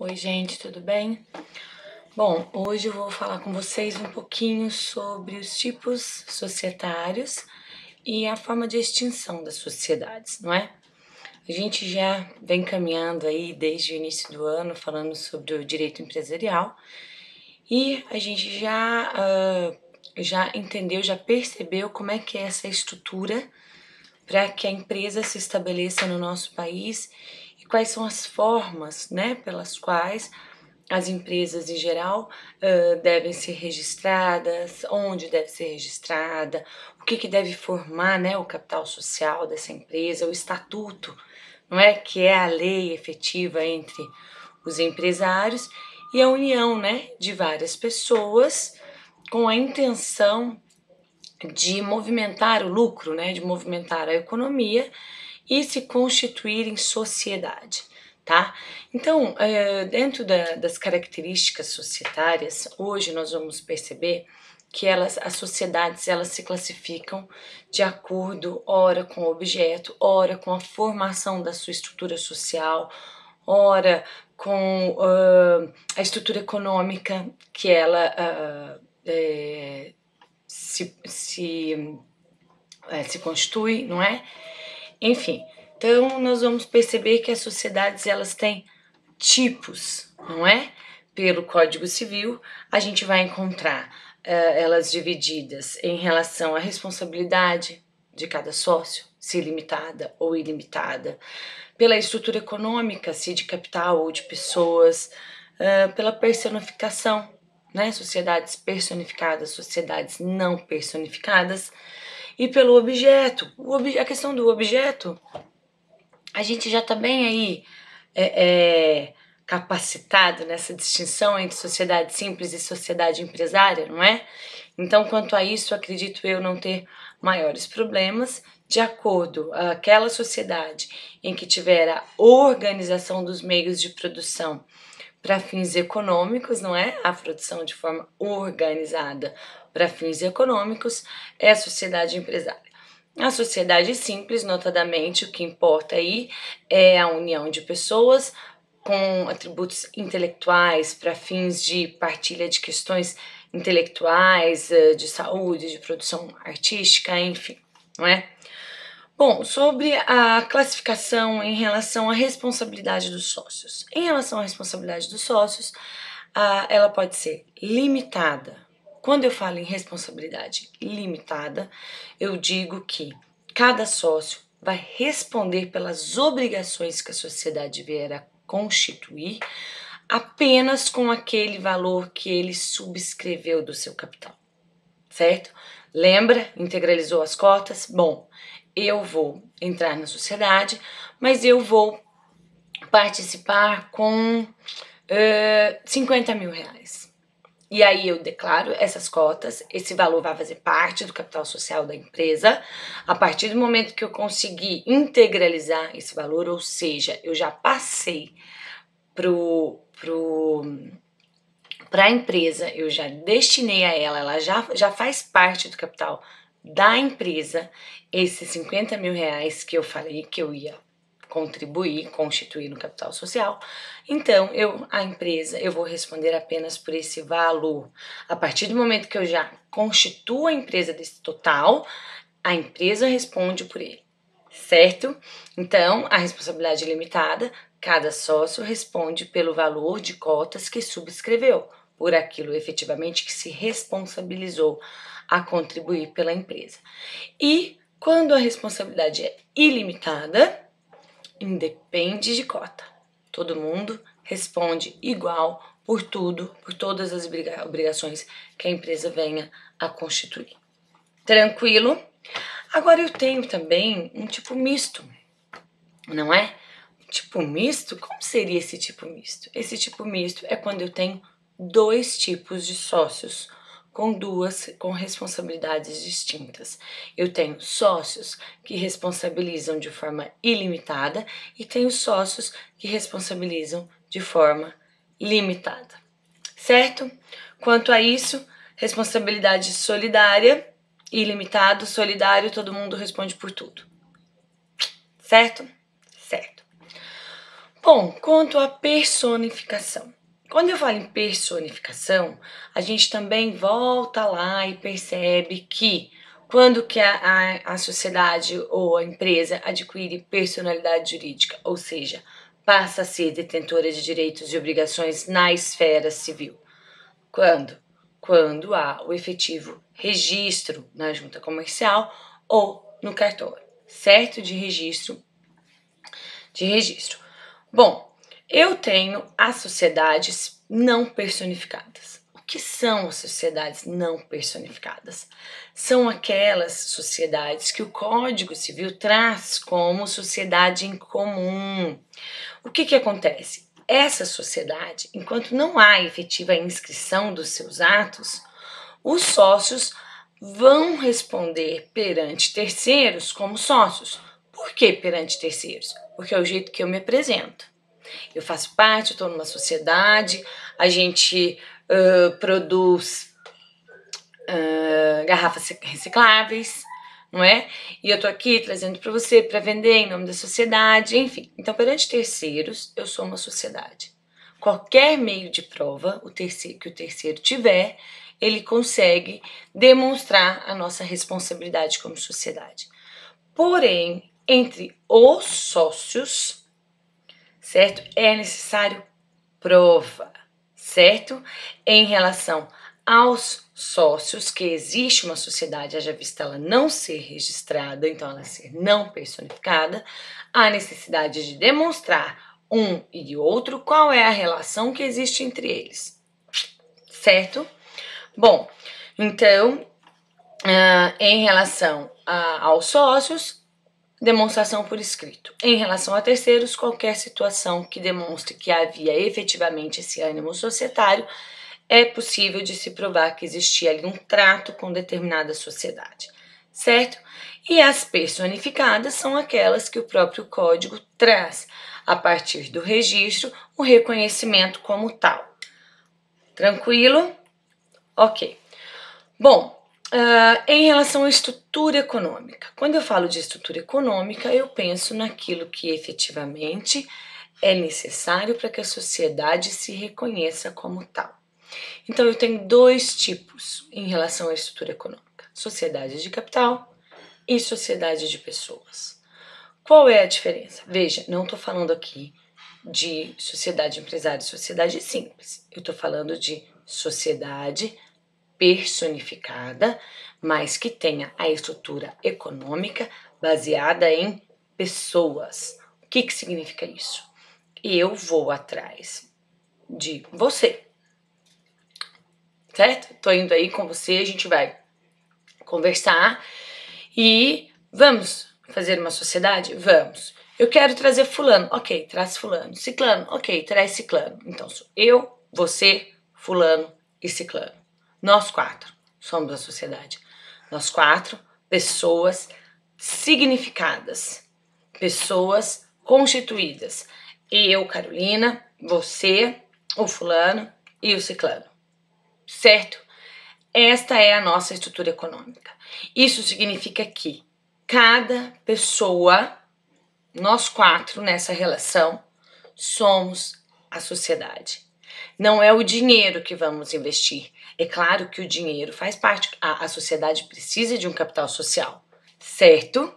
Oi, gente, tudo bem? Bom, hoje eu vou falar com vocês um pouquinho sobre os tipos societários e a forma de extinção das sociedades, não é? A gente já vem caminhando aí desde o início do ano falando sobre o direito empresarial e a gente já entendeu, já percebeu como é que é essa estrutura para que a empresa se estabeleça no nosso país e quais são as formas, né, pelas quais as empresas em geral devem ser registradas, onde deve ser registrada, o que deve formar, né, o capital social dessa empresa, o estatuto, não é, que é a lei efetiva entre os empresários e a união, né, de várias pessoas com a intenção de movimentar o lucro, né, de movimentar a economia e se constituir em sociedade, tá? Então, dentro das características societárias, hoje nós vamos perceber que as sociedades, elas se classificam de acordo, ora com o objeto, ora com a formação da sua estrutura social, ora com a estrutura econômica que ela se constitui, não é? Enfim, então nós vamos perceber que as sociedades, elas têm tipos, não é? Pelo Código Civil, a gente vai encontrar elas divididas em relação à responsabilidade de cada sócio, se limitada ou ilimitada, pela estrutura econômica, se de capital ou de pessoas, pela personificação, né? Sociedades personificadas, sociedades não personificadas, e pelo objeto. A questão do objeto, a gente já está bem aí capacitado nessa distinção entre sociedade simples e sociedade empresária, não é? Então, quanto a isso, acredito eu não ter maiores problemas, de acordo com aquela sociedade em que tiver a organização dos meios de produção para fins econômicos, não é? A produção de forma organizada para fins econômicos é a sociedade empresária. A sociedade simples, notadamente, o que importa aí é a união de pessoas com atributos intelectuais para fins de partilha de questões intelectuais, de saúde, de produção artística, enfim, não é? Bom, sobre a classificação em relação à responsabilidade dos sócios. Em relação à responsabilidade dos sócios, ela pode ser limitada. Quando eu falo em responsabilidade limitada, eu digo que cada sócio vai responder pelas obrigações que a sociedade vier a constituir apenas com aquele valor que ele subscreveu do seu capital, certo? Lembra? Integralizou as cotas? Bom, eu vou entrar na sociedade, mas eu vou participar com 50 mil reais. E aí eu declaro essas cotas, esse valor vai fazer parte do capital social da empresa. A partir do momento que eu conseguir integralizar esse valor, ou seja, eu já passei para a empresa, eu já destinei a ela já faz parte do capital da empresa, esses 50 mil reais que eu falei que eu ia constituir no capital social. Então, a empresa, eu vou responder apenas por esse valor. A partir do momento que eu já constituo a empresa desse total, a empresa responde por ele, certo? Então, a responsabilidade limitada, cada sócio responde pelo valor de cotas que subscreveu, por aquilo efetivamente que se responsabilizou a contribuir pela empresa. E quando a responsabilidade é ilimitada, independe de cota. Todo mundo responde igual por tudo, por todas as obrigações que a empresa venha a constituir. Tranquilo? Agora eu tenho também um tipo misto, não é? Tipo misto? Como seria esse tipo misto? Esse tipo misto é quando eu tenho dois tipos de sócios com responsabilidades distintas. Eu tenho sócios que responsabilizam de forma ilimitada e tenho sócios que responsabilizam de forma limitada, certo? Quanto a isso, responsabilidade solidária, ilimitado, solidário, todo mundo responde por tudo, certo? Certo. Bom, quanto à personificação. Quando eu falo em personificação, a gente também volta lá e percebe que quando que a sociedade ou a empresa adquire personalidade jurídica, ou seja, passa a ser detentora de direitos e obrigações na esfera civil. Quando? Quando há o efetivo registro na junta comercial ou no cartório, certo? De registro. Bom, eu tenho as sociedades não personificadas. O que são as sociedades não personificadas? São aquelas sociedades que o Código Civil traz como sociedade em comum. O que acontece? Essa sociedade, enquanto não há efetiva inscrição dos seus atos, os sócios vão responder perante terceiros como sócios. Por que perante terceiros? Porque é o jeito que eu me apresento. Eu faço parte, estou numa sociedade, a gente produz garrafas recicláveis, não é? E eu tô aqui trazendo para você para vender em nome da sociedade, enfim. Então, perante terceiros, eu sou uma sociedade. Qualquer meio de prova que o terceiro tiver, ele consegue demonstrar a nossa responsabilidade como sociedade. Porém, entre os sócios, certo? É necessário prova, certo? Em relação aos sócios, que existe uma sociedade, haja vista ela não ser registrada, então ela ser não personificada, há necessidade de demonstrar um e outro qual é a relação que existe entre eles, certo? Bom, então, em relação aos sócios, demonstração por escrito. Em relação a terceiros, qualquer situação que demonstre que havia efetivamente esse ânimo societário, é possível de se provar que existia ali um trato com determinada sociedade, certo? E as personificadas são aquelas que o próprio código traz, a partir do registro, o reconhecimento como tal. Tranquilo? Ok. Bom, em relação à estrutura econômica, quando eu falo de estrutura econômica, eu penso naquilo que efetivamente é necessário para que a sociedade se reconheça como tal. Então, eu tenho dois tipos em relação à estrutura econômica: sociedade de capital e sociedade de pessoas. Qual é a diferença? Veja, não estou falando aqui de sociedade empresária e sociedade simples. Eu estou falando de sociedade personificada, mas que tenha a estrutura econômica baseada em pessoas. O que significa isso? Eu vou atrás de você, certo? Tô indo aí com você, a gente vai conversar e vamos fazer uma sociedade? Vamos. Eu quero trazer fulano, ok, traz fulano. Ciclano, ok, traz ciclano. Então, sou eu, você, fulano e ciclano. Nós quatro somos a sociedade. Nós quatro, pessoas significadas, pessoas constituídas. Eu, Carolina, você, o fulano e o ciclano. Certo? Esta é a nossa estrutura econômica. Isso significa que cada pessoa, nós quatro nessa relação, somos a sociedade. Não é o dinheiro que vamos investir. É claro que o dinheiro faz parte, a sociedade precisa de um capital social, certo?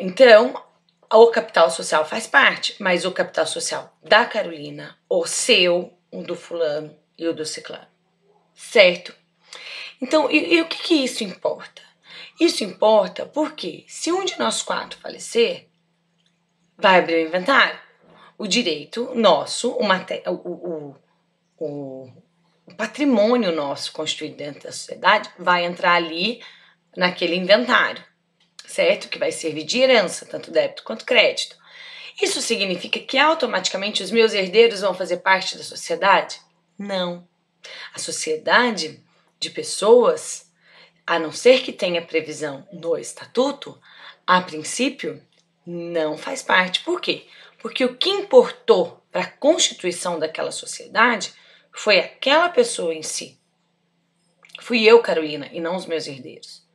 Então, o capital social faz parte, mas o capital social da Carolina, o seu, o do fulano e o do ciclano, certo? Então, e o que isso importa? Isso importa porque se um de nós quatro falecer, vai abrir o inventário. O direito nosso, o patrimônio nosso constituído dentro da sociedade vai entrar ali naquele inventário, certo? Que vai servir de herança, tanto débito quanto crédito. Isso significa que automaticamente os meus herdeiros vão fazer parte da sociedade? Não. A sociedade de pessoas, a não ser que tenha previsão no estatuto, a princípio não faz parte. Por quê? Porque o que importou para a constituição daquela sociedade foi aquela pessoa em si. Fui eu, Carolina, e não os meus herdeiros.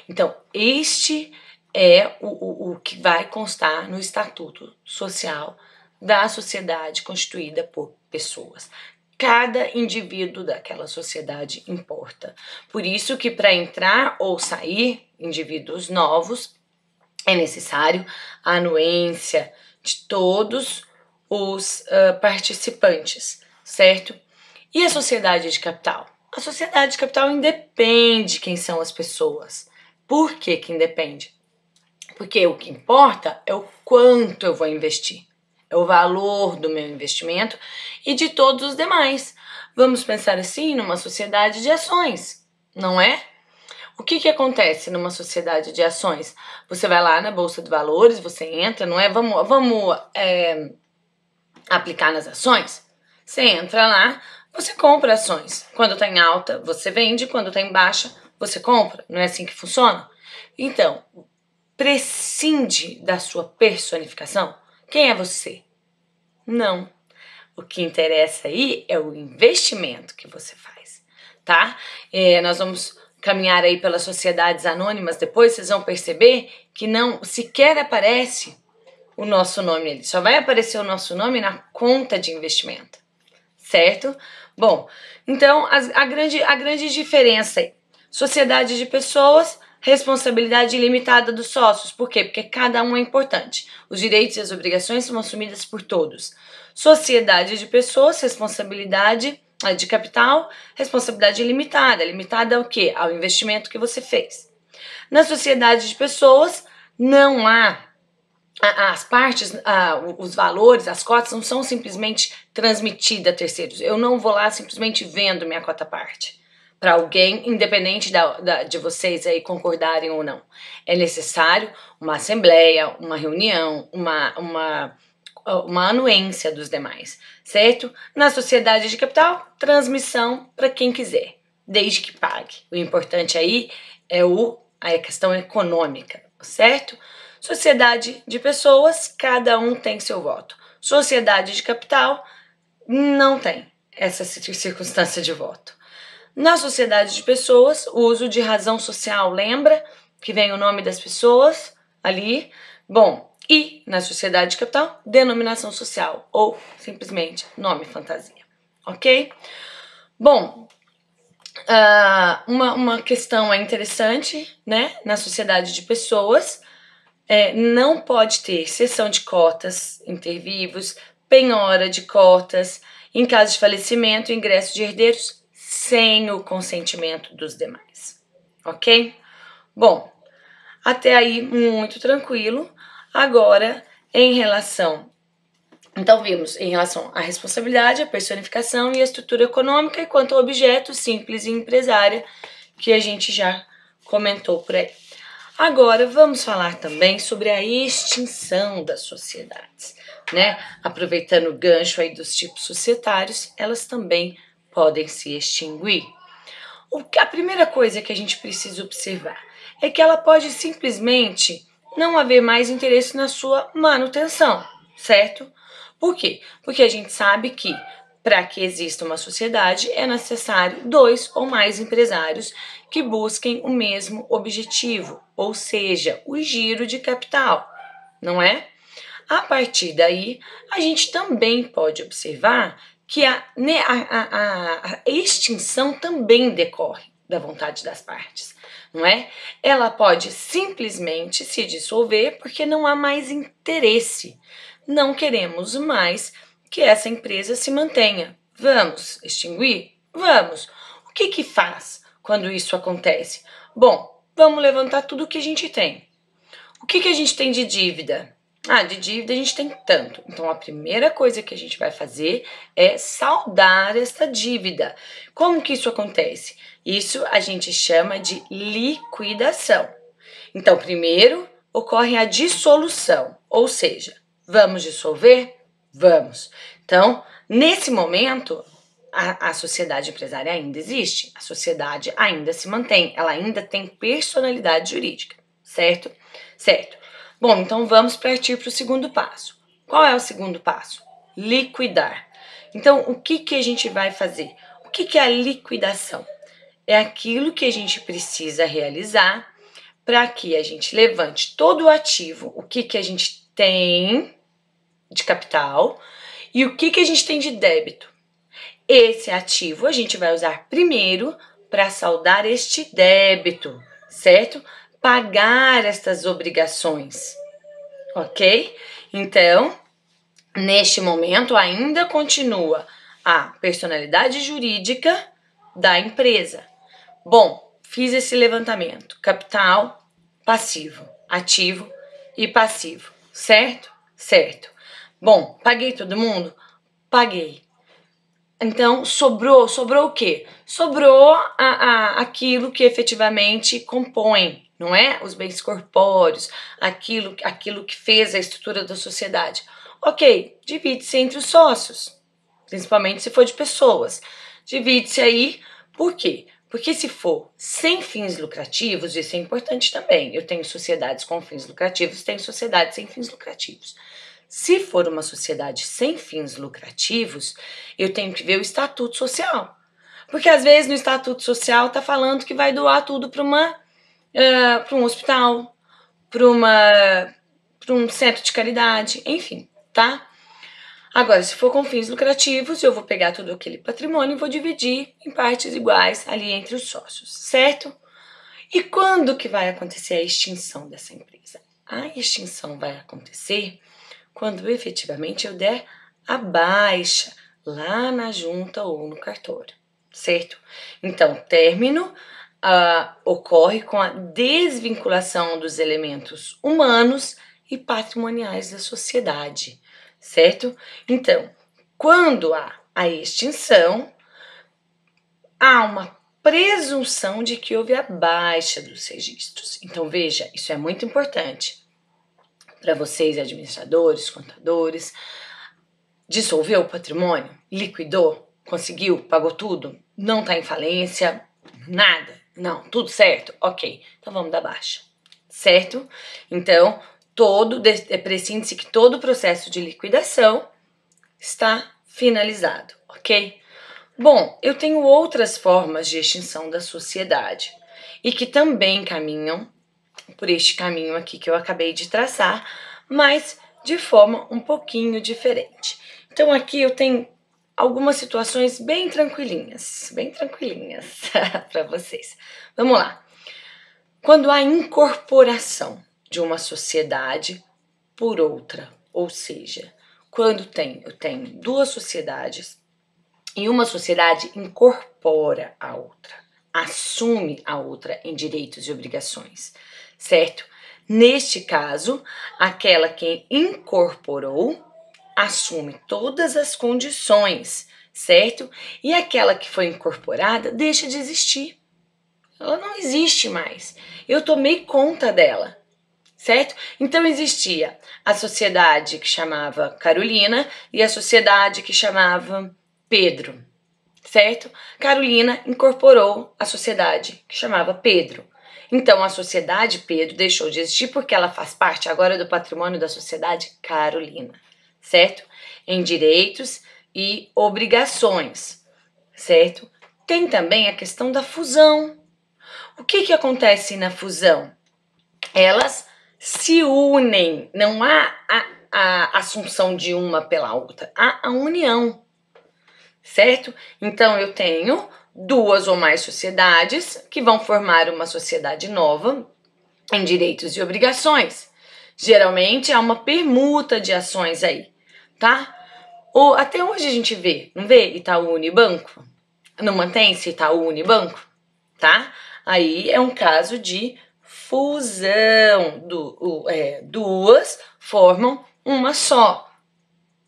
Então, este é o que vai constar no estatuto social da sociedade constituída por pessoas. Cada indivíduo daquela sociedade importa. Por isso que para entrar ou sair indivíduos novos é necessário a anuência de todos os participantes, certo? E a sociedade de capital? A sociedade de capital independe de quem são as pessoas. Por que que independe? Porque o que importa é o quanto eu vou investir, é o valor do meu investimento e de todos os demais. Vamos pensar assim numa sociedade de ações, não é? O que acontece numa sociedade de ações? Você vai lá na Bolsa de Valores, você entra, não é? Vamos aplicar nas ações? Você entra lá, você compra ações. Quando está em alta, você vende. Quando está em baixa, você compra. Não é assim que funciona? Então, prescinde da sua personificação. Quem é você? Não. O que interessa aí é o investimento que você faz, tá? Nós vamos caminhar aí pelas sociedades anônimas depois, vocês vão perceber que não sequer aparece o nosso nome ali. Só vai aparecer o nosso nome na conta de investimento, certo? Bom, então a grande diferença é sociedade de pessoas, responsabilidade ilimitada dos sócios. Por quê? Porque cada um é importante. Os direitos e as obrigações são assumidas por todos. Sociedade de pessoas, responsabilidade de capital, responsabilidade ilimitada. Limitada ao quê? Ao investimento que você fez. Na sociedade de pessoas, não há as partes, os valores, as cotas não são simplesmente transmitidas a terceiros. Eu não vou lá simplesmente vendo minha cota parte para alguém, independente de vocês aí concordarem ou não. É necessário uma assembleia, uma reunião, uma anuência dos demais, certo? Na sociedade de capital, transmissão para quem quiser, desde que pague. O importante aí é a questão econômica, certo? Sociedade de pessoas, cada um tem seu voto. Sociedade de capital, não tem essa circunstância de voto. Na sociedade de pessoas, o uso de razão social, lembra que vem o nome das pessoas ali? Bom, e na sociedade de capital, denominação social ou simplesmente nome fantasia, ok? Bom, uma questão interessante, né? Na sociedade de pessoas, não pode ter cessão de cotas intervivos, penhora de cotas, em caso de falecimento, ingresso de herdeiros, sem o consentimento dos demais, ok? Bom, até aí muito tranquilo. Agora, então vimos em relação à responsabilidade, a personificação e a estrutura econômica, e quanto ao objeto simples e empresária, que a gente já comentou por aí. Agora vamos falar também sobre a extinção das sociedades, né? Aproveitando o gancho aí dos tipos societários, elas também podem se extinguir. A primeira coisa que a gente precisa observar é que ela pode simplesmente não haver mais interesse na sua manutenção, certo? Por quê? Porque a gente sabe que para que exista uma sociedade é necessário 2 ou mais empresários que busquem o mesmo objetivo, ou seja, o giro de capital, não é? A partir daí, a gente também pode observar que a extinção também decorre da vontade das partes, não é? Ela pode simplesmente se dissolver porque não há mais interesse. Não queremos mais que essa empresa se mantenha. Vamos extinguir? Vamos. O que faz quando isso acontece? Bom, vamos levantar tudo o que a gente tem. O que a gente tem de dívida? De dívida a gente tem tanto. Então, a primeira coisa que a gente vai fazer é saldar essa dívida. Como que isso acontece? Isso a gente chama de liquidação. Então, primeiro ocorre a dissolução, ou seja, vamos dissolver? Vamos. Então, nesse momento, a sociedade empresária ainda existe, a sociedade ainda se mantém, ela ainda tem personalidade jurídica, certo? Certo. Bom, então vamos partir para o segundo passo. Qual é o segundo passo? Liquidar. Então, o que a gente vai fazer? O que é a liquidação? É aquilo que a gente precisa realizar para que a gente levante todo o ativo, o que a gente tem de capital e o que a gente tem de débito. Esse ativo a gente vai usar primeiro para saldar este débito, certo? Pagar estas obrigações, ok? Então, neste momento ainda continua a personalidade jurídica da empresa. Bom, fiz esse levantamento, capital, passivo, ativo e passivo, certo? Certo. Bom, paguei todo mundo? Paguei. Então, sobrou o quê? Sobrou aquilo que efetivamente compõe, não é? Os bens corpóreos, aquilo que fez a estrutura da sociedade. Ok, divide-se entre os sócios, principalmente se for de pessoas. Divide-se aí, por quê? Porque se for sem fins lucrativos, isso é importante também. Eu tenho sociedades com fins lucrativos, tenho sociedades sem fins lucrativos. Se for uma sociedade sem fins lucrativos, eu tenho que ver o estatuto social. Porque às vezes no estatuto social tá falando que vai doar tudo para um hospital, para um centro de caridade, enfim, tá? Agora, se for com fins lucrativos, eu vou pegar todo aquele patrimônio e vou dividir em partes iguais ali entre os sócios, certo? E quando que vai acontecer a extinção dessa empresa? A extinção vai acontecer quando efetivamente eu der a baixa lá na junta ou no cartório, certo? Então, término ocorre com a desvinculação dos elementos humanos e patrimoniais da sociedade, certo? Então, quando há a extinção, há uma presunção de que houve a baixa dos registros. Então, veja, isso é muito importante para vocês, administradores, contadores. Dissolveu o patrimônio? Liquidou? Conseguiu? Pagou tudo? Não está em falência? Nada? Não, tudo certo? Ok, então vamos dar baixa, certo? Então, prescinde-se que todo o processo de liquidação está finalizado, ok? Bom, eu tenho outras formas de extinção da sociedade e que também caminham por este caminho aqui que eu acabei de traçar, mas de forma um pouquinho diferente. Então aqui eu tenho algumas situações bem tranquilinhas para vocês. Vamos lá. Quando há incorporação de uma sociedade por outra, ou seja, quando eu tenho duas sociedades e uma sociedade incorpora a outra, assume a outra em direitos e obrigações, certo? Neste caso, aquela que incorporou assume todas as condições, certo? E aquela que foi incorporada deixa de existir. Ela não existe mais. Eu tomei conta dela, certo? Então existia a sociedade que chamava Carolina e a sociedade que chamava Pedro, certo? Carolina incorporou a sociedade que chamava Pedro. Então a sociedade Pedro deixou de existir porque ela faz parte agora do patrimônio da sociedade Carolina, certo? Em direitos e obrigações, certo? Tem também a questão da fusão. O que acontece na fusão? Elas se unem, não há a assunção de uma pela outra, há a união, certo? Então eu tenho duas ou mais sociedades que vão formar uma sociedade nova em direitos e obrigações. Geralmente há uma permuta de ações aí, tá? Ou até hoje a gente vê, não vê Itaú Unibanco? Não mantém-se Itaú Unibanco, tá? Aí é um caso de fusão, duas formam uma só,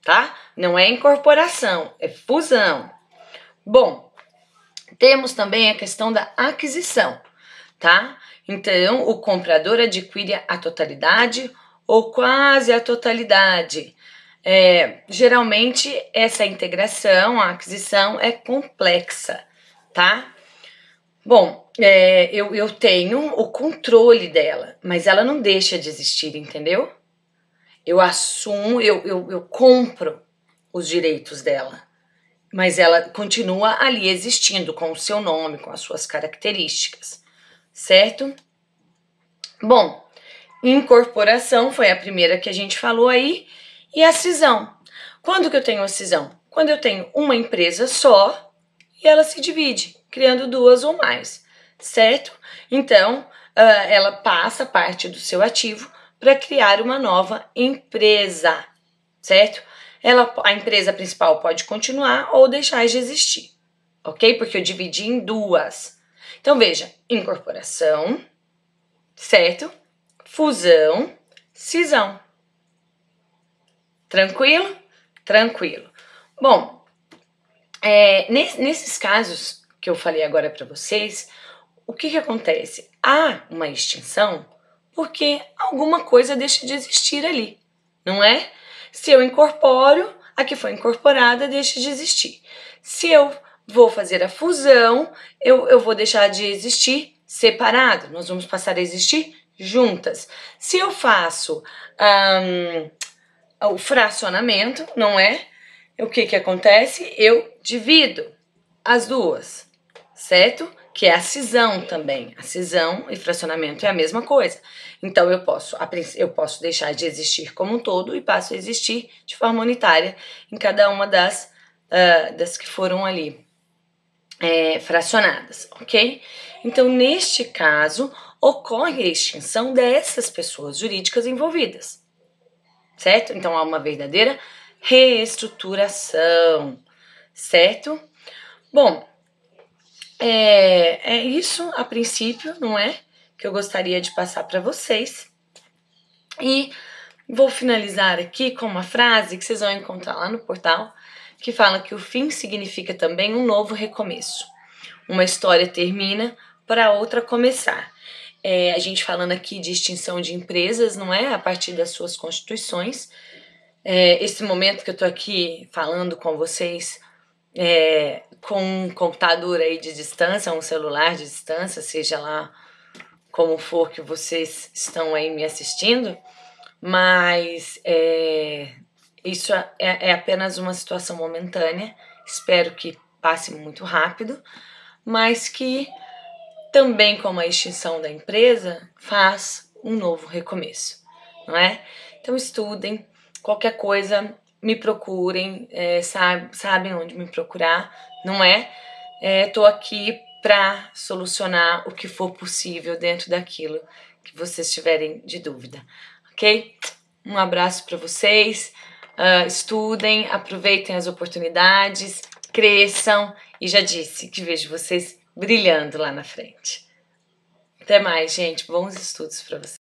tá? Não é incorporação, é fusão. Bom, temos também a questão da aquisição, tá? Então, o comprador adquire a totalidade ou quase a totalidade. Geralmente, essa integração, a aquisição é complexa, tá? Bom, eu tenho o controle dela, mas ela não deixa de existir, entendeu? Eu assumo, eu compro os direitos dela, mas ela continua ali existindo com o seu nome, com as suas características, certo? Bom, incorporação foi a primeira que a gente falou aí, e a cisão. Quando que eu tenho a cisão? Quando eu tenho uma empresa só e ela se divide, criando duas ou mais, certo? Então, ela passa parte do seu ativo para criar uma nova empresa, certo? A empresa principal pode continuar ou deixar de existir, ok? Porque eu dividi em duas. Então, veja, incorporação, certo? Fusão, cisão. Tranquilo? Tranquilo. Bom, nesses casos que eu falei agora para vocês, o que acontece? Há uma extinção porque alguma coisa deixa de existir ali, não é? Se eu incorporo, a que foi incorporada deixa de existir. Se eu vou fazer a fusão, eu vou deixar de existir separado, nós vamos passar a existir juntas. Se eu faço o fracionamento, não é? O que acontece? Eu divido as duas, certo? Que é a cisão também. A cisão e fracionamento é a mesma coisa. Então eu posso deixar de existir como um todo e passo a existir de forma unitária em cada uma das que foram ali fracionadas, ok? Então, neste caso, ocorre a extinção dessas pessoas jurídicas envolvidas, certo? Então, há uma verdadeira reestruturação, certo? Bom, é isso a princípio, não é? Que eu gostaria de passar para vocês. E vou finalizar aqui com uma frase que vocês vão encontrar lá no portal, que fala que o fim significa também um novo recomeço. Uma história termina para outra começar. A gente falando aqui de extinção de empresas, não é? A partir das suas constituições. Esse momento que eu tô aqui falando com vocês, com um computador aí de distância, um celular de distância, seja lá como for que vocês estão aí me assistindo, mas isso é apenas uma situação momentânea, espero que passe muito rápido, mas que também, como a extinção da empresa, faz um novo recomeço, não é? Então estudem, qualquer coisa me procurem, sabem onde me procurar, não é? Tô aqui para solucionar o que for possível dentro daquilo que vocês tiverem de dúvida, ok? Um abraço para vocês, estudem, aproveitem as oportunidades, cresçam e já disse que vejo vocês brilhando lá na frente. Até mais, gente. Bons estudos para vocês.